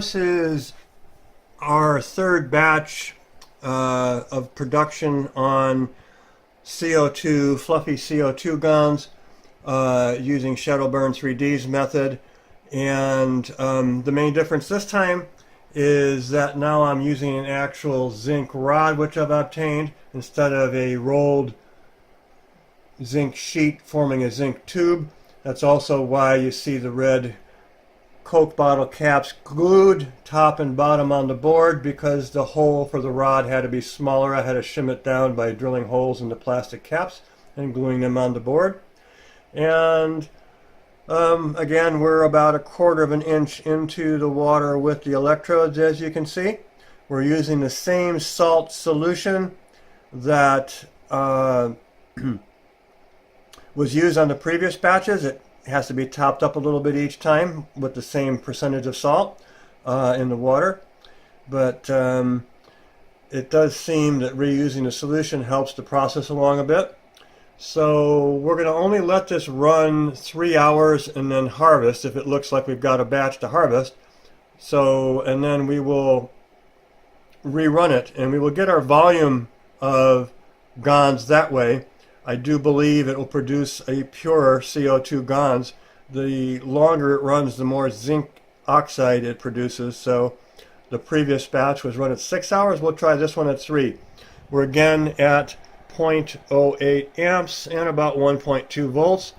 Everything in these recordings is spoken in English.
this is our third batch of production on CO2, fluffy CO2 GaNS using Shadow Burn 3D's method. And the main difference this time is that now I'm using an actual zinc rod which I've obtained instead of a rolled zinc sheet forming a zinc tube. That's also why you see the red Coke bottle caps glued top and bottom on the board, because the hole for the rod had to be smaller. I had to shim it down by drilling holes in the plastic caps and gluing them on the board. And again, we're about 1/4 of an inch into the water with the electrodes, as you can see. We're using the same salt solution that was used on the previous batches. It has to be topped up a little bit each time with the same percentage of salt in the water. But it does seem that reusing the solution helps the process along a bit. So we're going to only let this run 3 hours and then harvest if it looks like we've got a batch to harvest. And then we will rerun it and we will get our volume of GaNS that way. I do believe it will produce a purer CO2 GaNS. The longer it runs, the more zinc oxide it produces. So the previous batch was run at 6 hours. We'll try this one at 3. We're again at 0.08 amps and about 1.2 volts.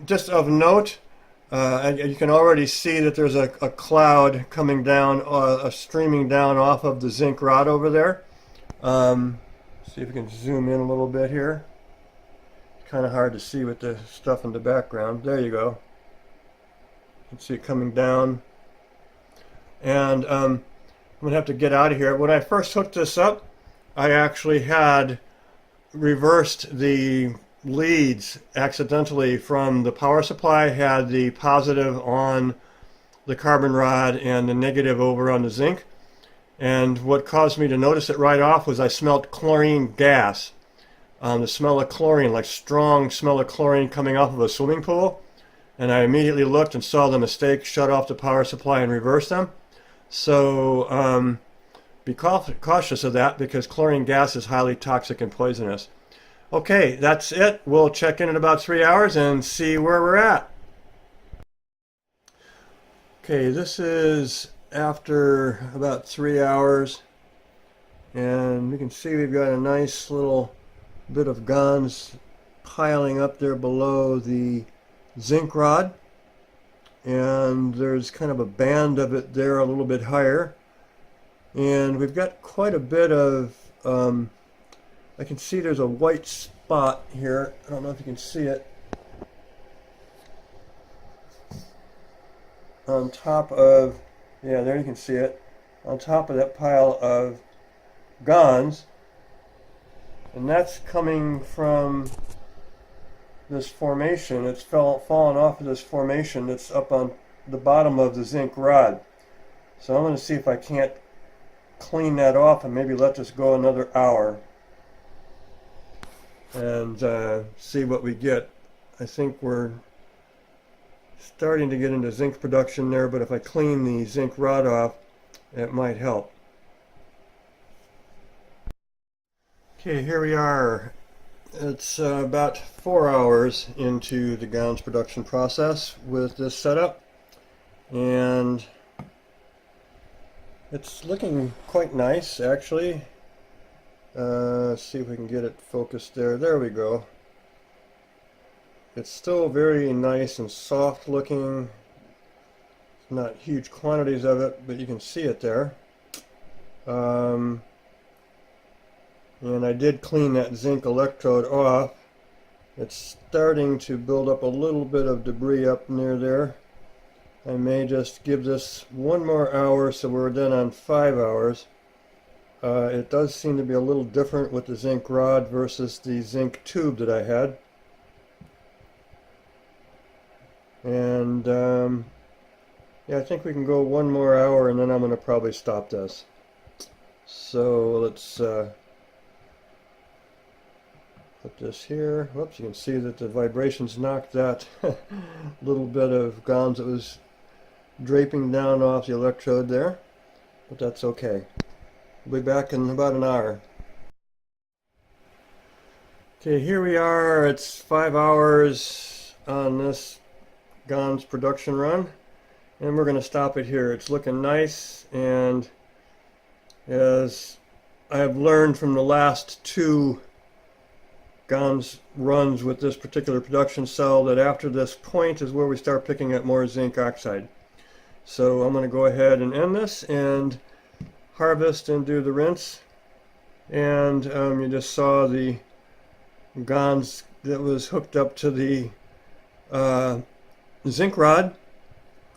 Just of note, you can already see that there's a cloud coming down, streaming down off of the zinc rod over there. See if we can zoom in a little bit here. It's kind of hard to see with the stuff in the background. There you go. You can see it coming down. And I'm going to have to get out of here. When I first hooked this up, I actually had reversed the leads accidentally from the power supply. Had the positive on the carbon rod and the negative over on the zinc. And what caused me to notice it right off was I smelled chlorine gas. The smell of chlorine, like strong smell of chlorine coming off of a swimming pool. And I immediately looked and saw the mistake, shut off the power supply and reversed them. So be cautious of that, because chlorine gas is highly toxic and poisonous. Okay, that's it. We'll check in about 3 hours and see where we're at. Okay, this is after about 3 hours, and we can see we've got a nice little bit of GaNS piling up there below the zinc rod, and there's kind of a band of it there a little bit higher, and we've got quite a bit of I can see there's a white spot here. I don't know if you can see it on top of, yeah, there you can see it, on top of that pile of GaNS. And that's coming from this formation. It's fallen off of this formation that's up on the bottom of the zinc rod. So I'm going to see if I can't clean that off and maybe let this go another hour and see what we get. I think we're starting to get into zinc production there, but if I clean the zinc rod off, it might help. Okay, here we are. It's about 4 hours into the GaNS production process with this setup, and it's looking quite nice actually. Let's see if we can get it focused there. There we go. It's still very nice and soft looking. Not huge quantities of it, but you can see it there. And I did clean that zinc electrode off. It's starting to build up a little bit of debris up near there. I may just give this 1 more hour so we're done on 5 hours. It does seem to be a little different with the zinc rod versus the zinc tube that I had. And yeah, I think we can go 1 more hour and then I'm going to probably stop this. So let's put this here. Whoops, you can see that the vibrations knocked that little bit of GaNS that was draping down off the electrode there, but that's okay. We'll be back in about an hour. Okay, here we are. It's 5 hours on this GaNS production run, and we're going to stop it here. It's looking nice, and as I have learned from the last 2 GaNS runs with this particular production cell, that after this point is where we start picking up more zinc oxide. So I'm going to go ahead and end this and harvest and do the rinse. And you just saw the GaNS that was hooked up to the zinc rod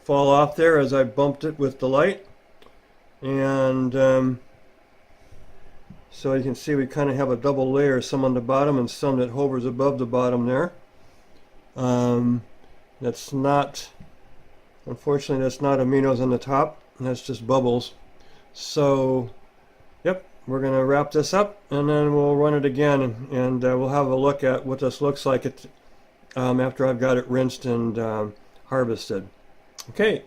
fall off there as I bumped it with the light. And so you can see we kind of have a double layer, some on the bottom and some that hovers above the bottom there. That's not, unfortunately, that's not aminos on the top, and that's just bubbles. So, yep, we're going to wrap this up, and then we'll run it again, and we'll have a look at what this looks like after I've got it rinsed and harvested. Okay.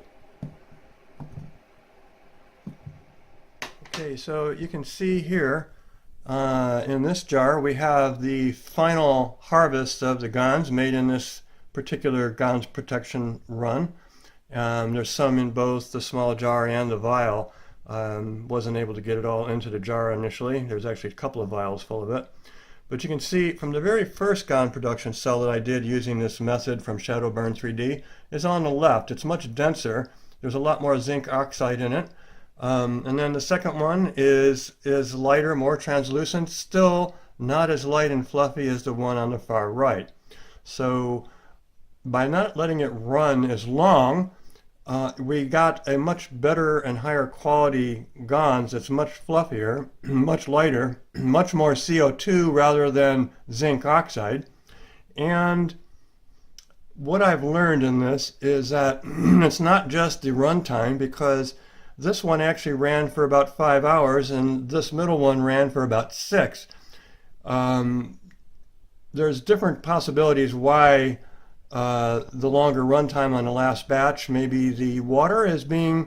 Okay, so you can see here in this jar we have the final harvest of the GaNS made in this particular GaNS protection run. There's some in both the small jar and the vial. Wasn't able to get it all into the jar initially. There's actually a couple of vials full of it. But you can see from the very first GaN production cell that I did using this method from Shadowburn 3D is on the left. It's much denser. There's a lot more zinc oxide in it. And then the second one is lighter, more translucent, still not as light and fluffy as the one on the far right. So by not letting it run as long, we got a much better and higher quality GaNS that's much fluffier, much lighter, much more CO2 rather than zinc oxide. And what I've learned in this is that it's not just the runtime, because this one actually ran for about 5 hours and this middle one ran for about 6. There's different possibilities why the longer runtime on the last batch. Maybe the water is the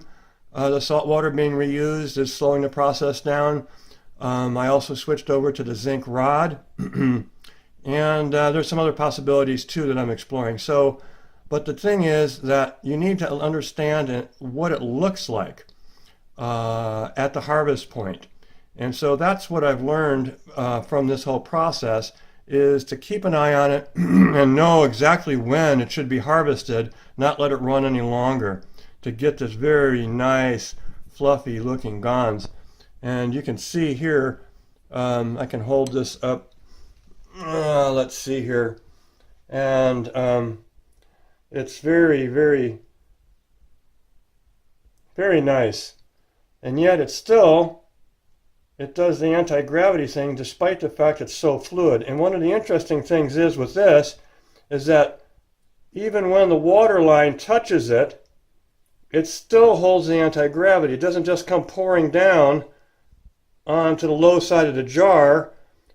salt water being reused is slowing the process down. I also switched over to the zinc rod. And there's some other possibilities too that I'm exploring. So, but the thing is that you need to understand what it looks like at the harvest point. And so that's what I've learned from this whole process, is to keep an eye on it and know exactly when it should be harvested, not let it run any longer, to get this very nice fluffy looking GaNS. And you can see here, I can hold this up, let's see here, and it's very, very, very nice. And yet it does the anti-gravity thing despite the fact it's so fluid. And one of the interesting things is with this is that even when the water line touches it, it still holds the anti-gravity. It doesn't just come pouring down onto the low side of the jar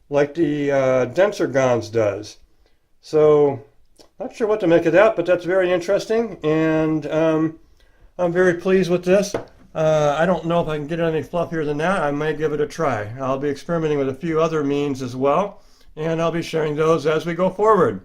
like the denser GaNS does. So not sure what to make of that, but that's very interesting, and I'm very pleased with this. I don't know if I can get it any fluffier than that. I may give it a try. I'll be experimenting with a few other means as well, and I'll be sharing those as we go forward.